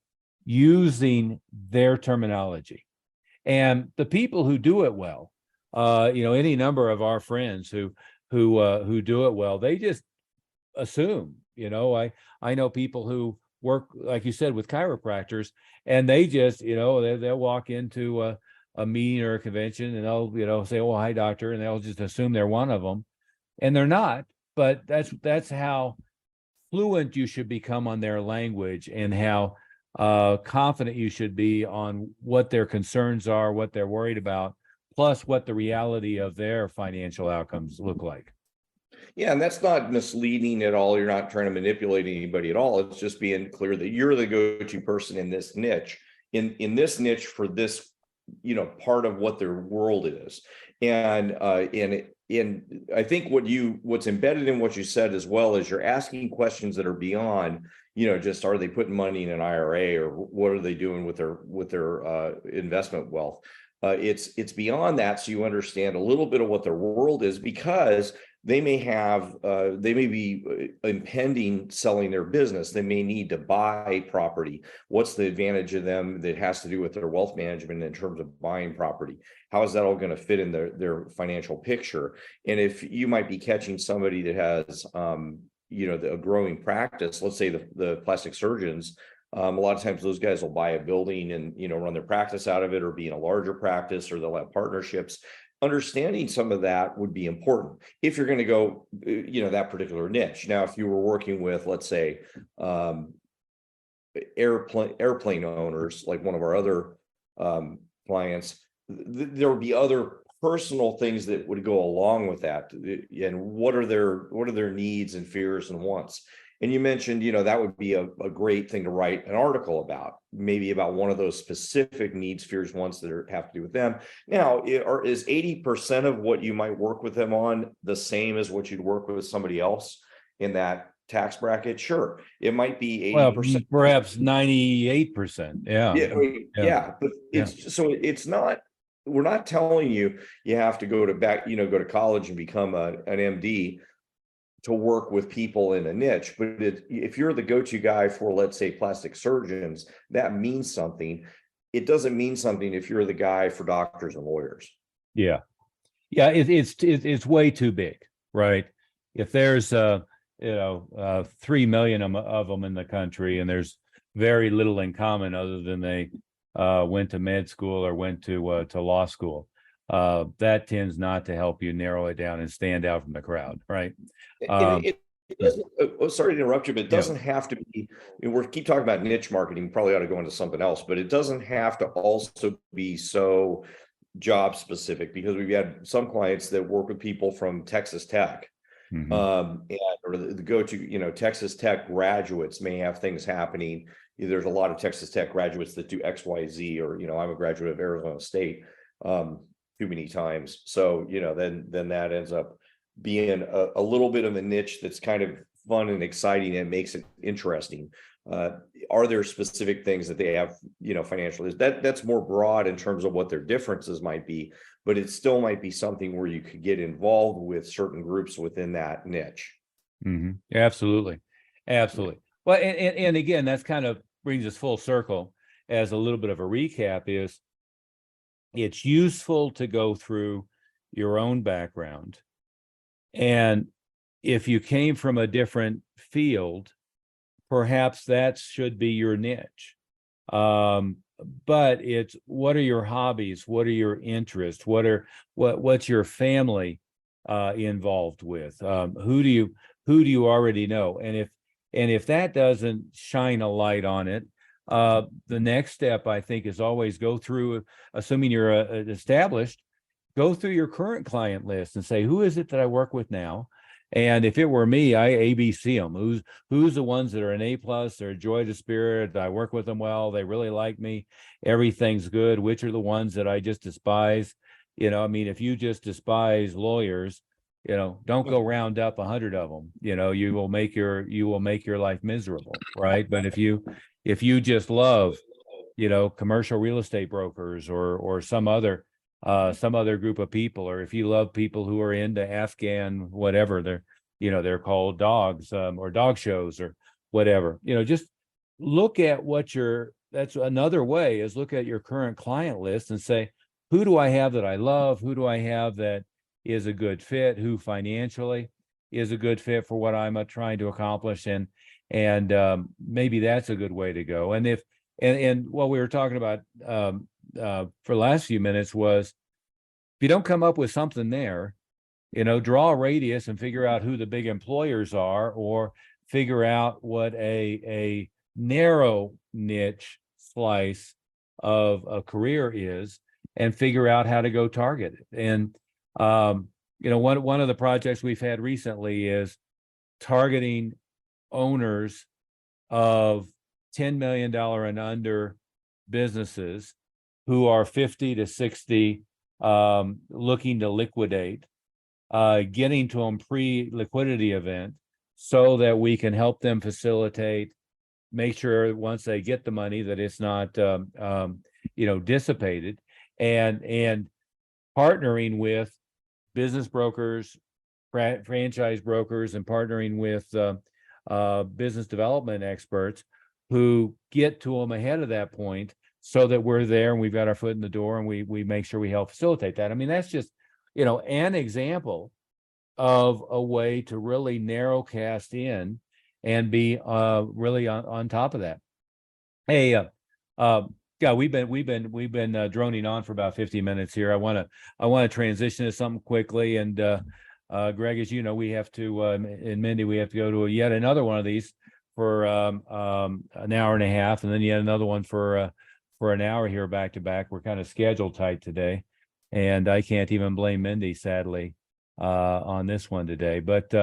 using their terminology. And the people who do it well, any number of our friends who do it well, they just assume. I know people who work, like you said, with chiropractors, and they just, they'll walk into a meeting or a convention and they'll, say, "Oh, hi, doctor," and they'll just assume they're one of them, and they're not. But that's how fluent you should become on their language, and how confident you should be on what their concerns are, what they're worried about, plus what the reality of their financial outcomes look like. Yeah, and that's not misleading at all. You're not trying to manipulate anybody at all. It's just being clear that you're the go-to person in this niche, in this niche for this, part of what their world is. And I think what's embedded in what you said as well is you're asking questions that are beyond, just are they putting money in an IRA, or what are they doing with their investment wealth? It's beyond that, so you understand a little bit of what their world is, because they may be impending selling their business. They may need to buy property. What's the advantage of them that has to do with their wealth management in terms of buying property? How is that all going to fit in their financial picture? And if you might be catching somebody that has, a growing practice, let's say the plastic surgeons, a lot of times those guys will buy a building and, run their practice out of it, or be in a larger practice, or they'll have partnerships. Understanding some of that would be important if you're going to go, that particular niche. Now, if you were working with, let's say, airplane owners, like one of our other clients, there would be other personal things that would go along with that. And what are their needs and fears and wants? And you mentioned, that would be a great thing to write an article about, maybe about one of those specific needs, fears, wants that have to do with them. Now, is 80% of what you might work with them on the same as what you'd work with somebody else, in that tax bracket, sure, it might be Well, 80%. perhaps 98%. Yeah. Yeah, I mean, Yeah. yeah, but it's not, we're not telling you you have to go to go to college and become an MD to work with people in a niche. But if you're the go-to guy for, let's say, plastic surgeons, that means something. It doesn't mean something if you're the guy for doctors and lawyers. Yeah. Yeah. It's way too big, right? If there's 3 million of them in the country, and there's very little in common other than they went to med school or went to law school, that tends not to help you narrow it down and stand out from the crowd, right? It doesn't, sorry to interrupt you, but it Yeah. doesn't have to be, we keep talking about niche marketing, probably ought to go into something else, but it doesn't have to also be so job specific, because we've had some clients that work with people from Texas Tech. Mhm. Or the go-to, Texas Tech graduates may have things happening. There's a lot of Texas Tech graduates that do XYZ, or, I'm a graduate of Arizona State, too many times. So, then that ends up being a little bit of a niche that's kind of fun and exciting and makes it interesting. Are there specific things that they have, financially? That's more broad in terms of what their differences might be, but it still might be something where you could get involved with certain groups within that niche. Mhm. Absolutely. Absolutely. Well, and again, that's kind of brings us full circle as a little bit of a recap. Is it's useful to go through your own background, and if you came from a different field, perhaps that should be your niche. But it's, what are your hobbies? What are your interests? What's your family involved with? Who do you already know? And if that doesn't shine a light on it, the next step, I think, is always go through, assuming you're established, go through your current client list and say, who is it that I work with now? And if it were me, I ABC them. Who's the ones that are an A+, they're a joy to spirit, I work with them well, they really like me, everything's good. Which are the ones that I just despise? If you just despise lawyers, don't go round up 100 of them. You will make your life miserable, right? But if you just love, commercial real estate brokers or some other group of people, or if you love people who are into Afghan, whatever they're called, dogs, or dog shows or whatever, just look at that's another way, is look at your current client list and say, who do I have that I love? Who do I have that is a good fit? Who financially is a good fit for what I'm trying to accomplish? And maybe that's a good way to go. And what we were talking about for the last few minutes was, if you don't come up with something there, draw a radius and figure out who the big employers are, or figure out what a narrow niche slice of a career is, and figure out how to go target it. And one of the projects we've had recently is targeting owners of $10 million and under businesses who are 50 to 60, looking to liquidate, getting to them pre-liquidity event, so that we can help them facilitate, make sure once they get the money that it's not dissipated, and partnering with business brokers, franchise brokers, and partnering with business development experts who get to them ahead of that point, so that we're there and we've got our foot in the door, and we make sure we help facilitate that. That's just, an example of a way to really narrow cast in and be really on top of that. Hey, yeah, we've been droning on for about 50 minutes here. I want to transition to something quickly. And Greg, as you know, we have to, in Mindi, we have to go to yet another one of these for an hour and a half, and then yet another one for an hour here back to back. We're kind of schedule tight today, and I can't even blame Mindi, sadly, on this one today. But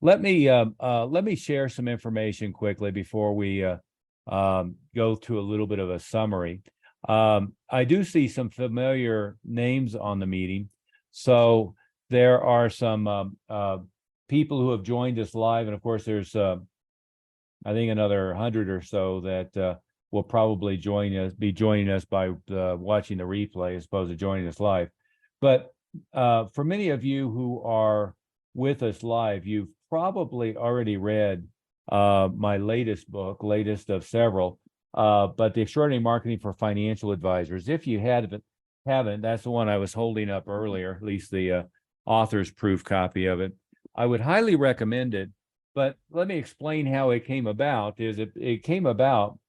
let me share some information quickly before we go to a little bit of a summary. I do see some familiar names on the meeting, so there are some people who have joined us live, and of course, there's I think another 100 or so that will probably be joining us by watching the replay as opposed to joining us live. But for many of you who are with us live, you've probably already read my latest book, latest of several, but The Extraordinary Marketing for Financial Advisors. If you haven't, that's the one I was holding up earlier, at least the author's proof copy of it. I would highly recommend it, but let me explain how it came about. It came about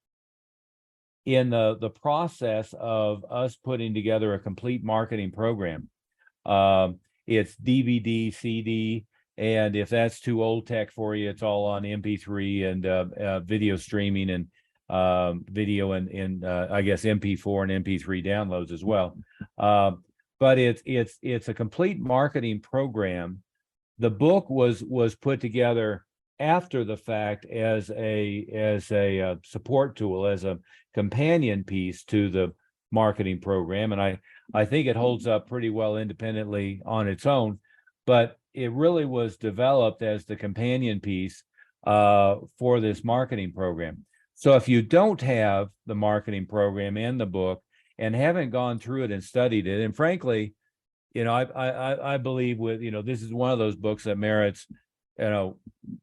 in the process of us putting together a complete marketing program. It's DVD, CD, and if that's too old tech for you, it's all on MP3 and video streaming and video and I guess MP4 and MP3 downloads as well. But it's a complete marketing program. The book was put together after the fact as a support tool, as a companion piece to the marketing program, and I think it holds up pretty well independently on its own, but it really was developed as the companion piece for this marketing program. So if you don't have the marketing program and the book and haven't gone through it and studied it, and frankly, I believe this is one of those books that merits,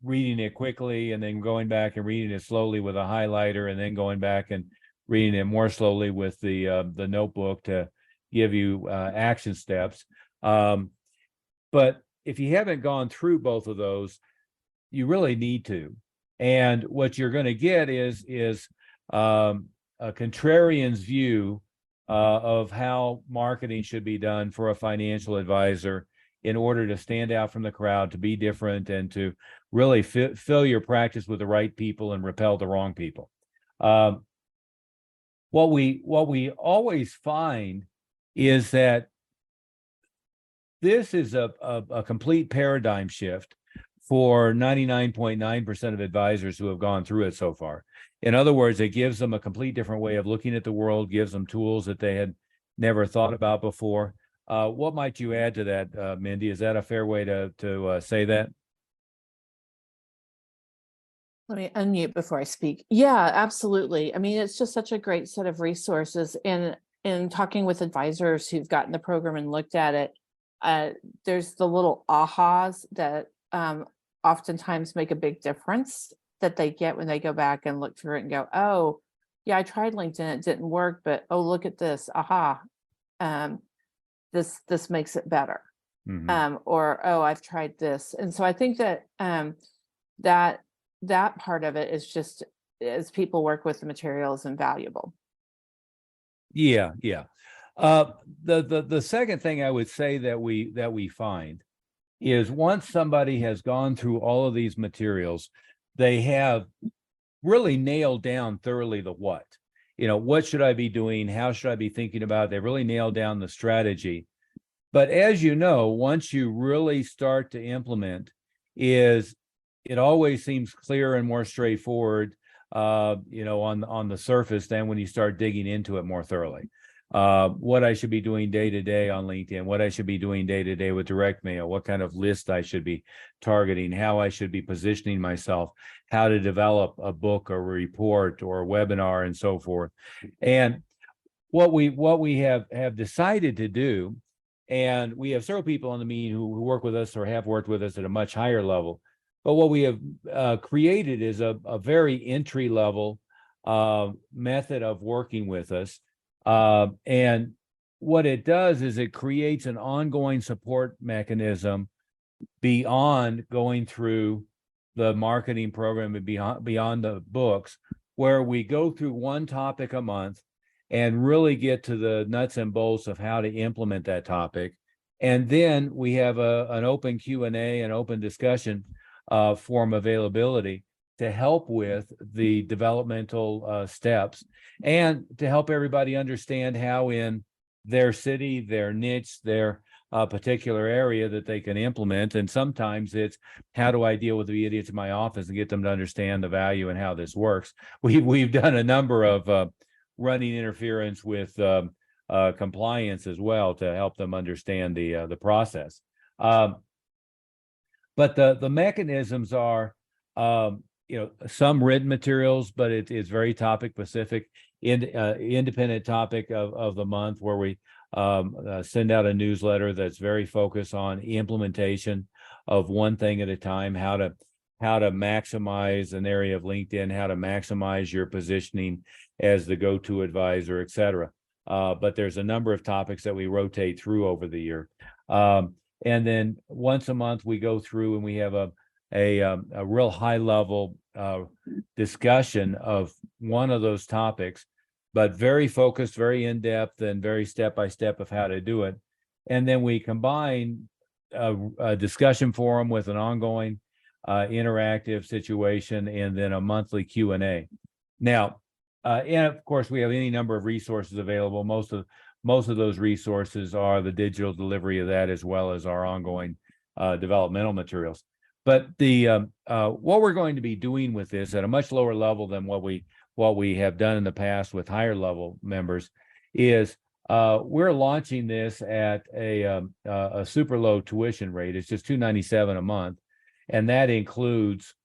reading it quickly and then going back and reading it slowly with a highlighter and then going back and reading it more slowly with the notebook to give you action steps. But if you haven't gone through both of those, you really need to. And what you're going to get is a contrarian's view of how marketing should be done for a financial advisor in order to stand out from the crowd, to be different, and to really fill your practice with the right people and repel the wrong people. What we always find is that this is a complete paradigm shift for 99.9% of advisors who have gone through it so far. In other words, it gives them a complete different way of looking at the world, gives them tools that they had never thought about before. What might you add to that, Mindi? Is that a fair way to say that? Let me unmute before I speak. Yeah, absolutely. I mean, it's just such a great set of resources. And in talking with advisors who've gotten the program and looked at it, there's the little ahas that oftentimes make a big difference that they get when they go back and look through it and go, oh, yeah, I tried LinkedIn, it didn't work, but oh, look at this, aha, this makes it better. Mm-hmm. Or, oh, I've tried this. And so I think that that part of it is just, as people work with the materials, invaluable. Yeah. The second thing I would say that we find is once somebody has gone through all of these materials, they have really nailed down thoroughly the what. What should I be doing? How should I be thinking about it? They really nailed down the strategy. But as you know, once you really start to implement, it always seems clearer and more straightforward, on the surface than when you start digging into it more thoroughly. What I should be doing day to day on LinkedIn, what I should be doing day to day with direct mail, what kind of list I should be targeting, how I should be positioning myself, how to develop a book or a report or a webinar and so forth. And what we have decided to do, and we have several people on the meeting who work with us or have worked with us at a much higher level, but what we have created is a very entry level method of working with us. And what it does is it creates an ongoing support mechanism beyond going through the marketing program and beyond the books, where we go through one topic a month and really get to the nuts and bolts of how to implement that topic. And then we have an open Q&A and open discussion form availability to help with the developmental steps and to help everybody understand how in their city, their niche, their particular area that they can implement. And sometimes it's, how do I deal with the idiots in my office and get them to understand the value and how this works? We've done a number of running interference with compliance as well to help them understand the process. But the mechanisms are, some written materials, but it's very topic specific. Independent topic of the month, where we send out a newsletter that's very focused on implementation of one thing at a time, how to maximize an area of LinkedIn, how to maximize your positioning as the go-to advisor, et cetera. But there's a number of topics that we rotate through over the year. And then once a month, we go through and we have a real high level discussion of one of those topics, but very focused, very in-depth, and very step-by-step of how to do it. And then we combine a discussion forum with an ongoing interactive situation, and then a monthly Q&A. Now, and of course, we have any number of resources available. Most of those resources are the digital delivery of that, as well as our ongoing developmental materials. But the what we're going to be doing with this at a much lower level than what we have done in the past with higher level members is we're launching this at a super low tuition rate. It's just $297 a month, and that includes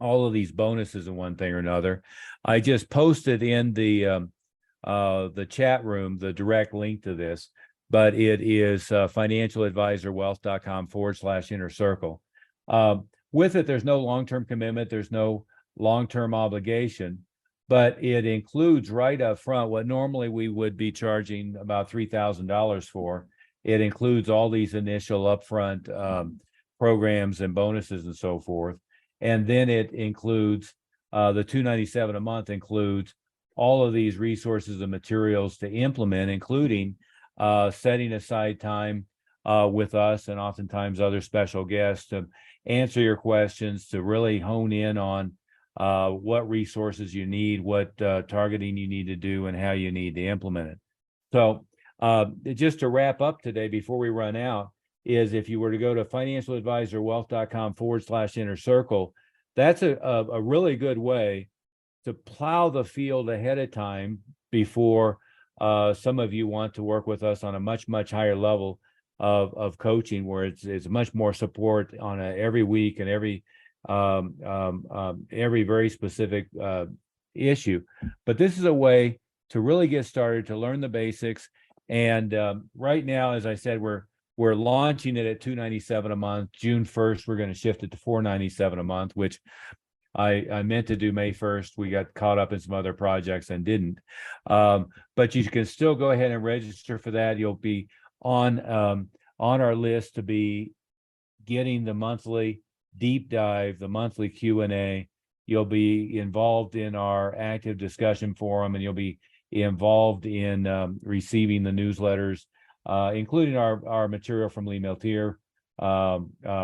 all of these bonuses in one thing or another. I just posted in the chat room the direct link to this, but it is financialadvisorwealth.com/inner circle. With it, there's no long-term commitment, there's no long-term obligation, but it includes right up front what normally we would be charging about $3,000 for. It includes all these initial upfront programs and bonuses and so forth. And then it includes the $297 a month includes all of these resources and materials to implement, including setting aside time with us and oftentimes other special guests to answer your questions, to really hone in on what resources you need, what targeting you need to do, and how you need to implement it. So just to wrap up today before we run out, is if you were to go to financialadvisorwealth.com/inner circle, that's a really good way to plow the field ahead of time before some of you want to work with us on a much higher level of coaching, where it's much more support on every week and every very specific issue. But this is a way to really get started, to learn the basics. And right now, as I said, we're launching it at $297 a month. June 1st, we're going to shift it to $497 a month, which I meant to do May 1st. We got caught up in some other projects and didn't. But you can still go ahead and register for that. You'll be on our list to be getting the monthly deep dive, the monthly Q&A. You'll be involved in our active discussion forum, and you'll be involved in receiving the newsletters, including our material from Lee Meltier,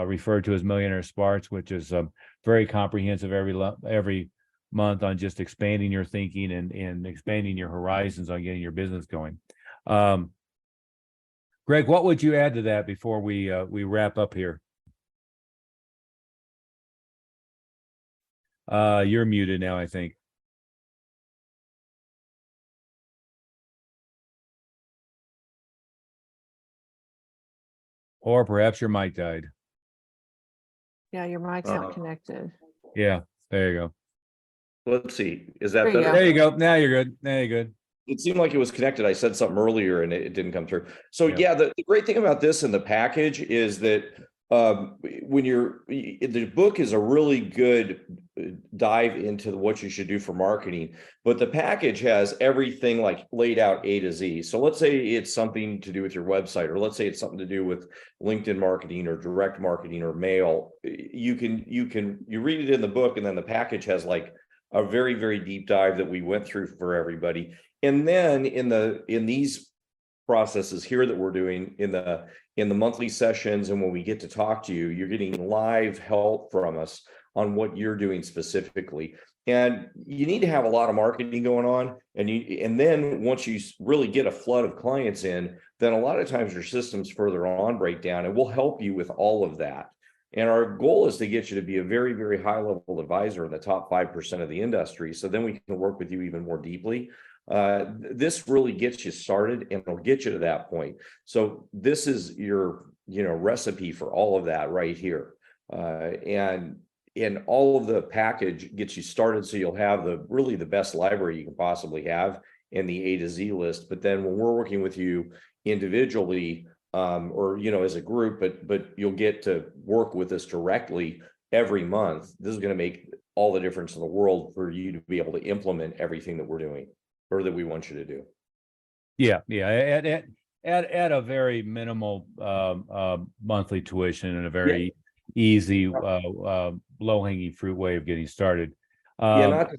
referred to as Millionaire Sparks, which is very comprehensive every month on just expanding your thinking and expanding your horizons on getting your business going. Greg, what would you add to that before we wrap up here? You're muted now, I think. Or perhaps your mic died. Yeah, your mic's not connected. Yeah, there you go. Let's see. Is that There you better? go. There you go. Now you're good. Now you're good. It seemed like it was connected. I said something earlier and it didn't come through. So Yeah. the great thing about this in the package is that when the book is a really good dive into what you should do for marketing, but the package has everything like laid out A to Z. So let's say it's something to do with your website, or let's say it's something to do with LinkedIn marketing or direct marketing or mail. You read it in the book, and then the package has like a very deep dive that we went through for everybody. And then in these processes here that we're doing in the monthly sessions, and when we get to talk to you, you're getting live help from us on what you're doing specifically. And you need to have a lot of marketing going on, and then once you really get a flood of clients in, then a lot of times your systems further on break down, and we'll help you with all of that. And our goal is to get you to be a very high level advisor in the top 5% of the industry, so then we can work with you even more deeply. This really gets you started, and it'll get you to that point. So this is your recipe for all of that right here. And all of the package gets you started, so you'll have really the best library you can possibly have in the A to Z list. But then when we're working with you individually, or as a group, but you'll get to work with us directly every month. This is going to make all the difference in the world for you to be able to implement everything that we're doing or that we want you to do. Yeah, at a very minimal monthly tuition and a very easy low-hanging fruit way of getting started. Not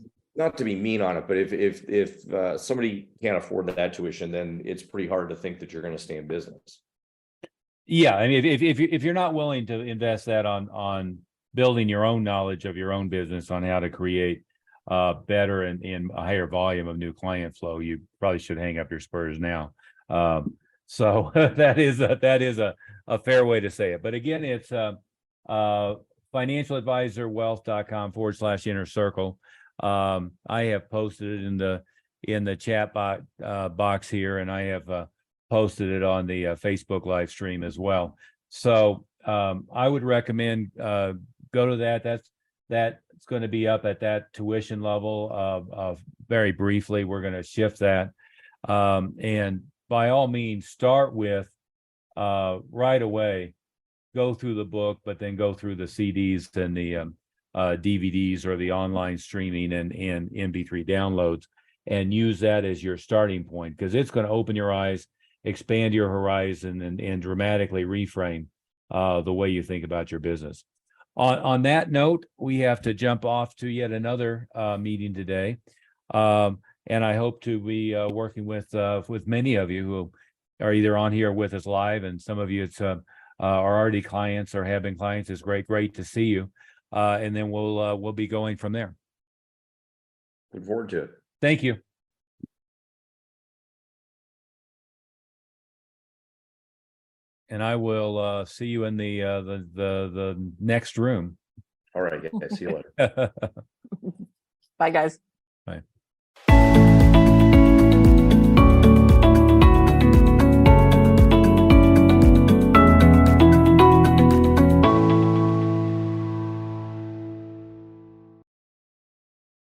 to be mean on it, but if somebody can't afford that tuition, then it's pretty hard to think that you're going to stay in business. Yeah, I mean, if you're not willing to invest that on building your own knowledge of your own business on how to create better and a higher volume of new client flow, you probably should hang up your spurs now. So that is a fair way to say it. But again, it's financialadvisorwealth.com/inner circle. I have posted it in the chat box here, and I have posted it on the Facebook live stream as well. So I would recommend go to that. That's going to be up at that tuition level of very briefly. We're going to shift that. And by all means, start with right away, go through the book, but then go through the CDs and the DVDs or the online streaming and MP3 downloads, and use that as your starting point, because it's going to open your eyes, expand your horizon, and dramatically reframe the way you think about your business. On that note, we have to jump off to yet another meeting today. And I hope to be working with many of you who are either on here with us live, and some of you are already clients or have been clients. It's great to see you. And then we'll be going from there. Look forward to it. Thank you. And I will see you in the next room. All right, guys. See you later. Bye, guys. Bye.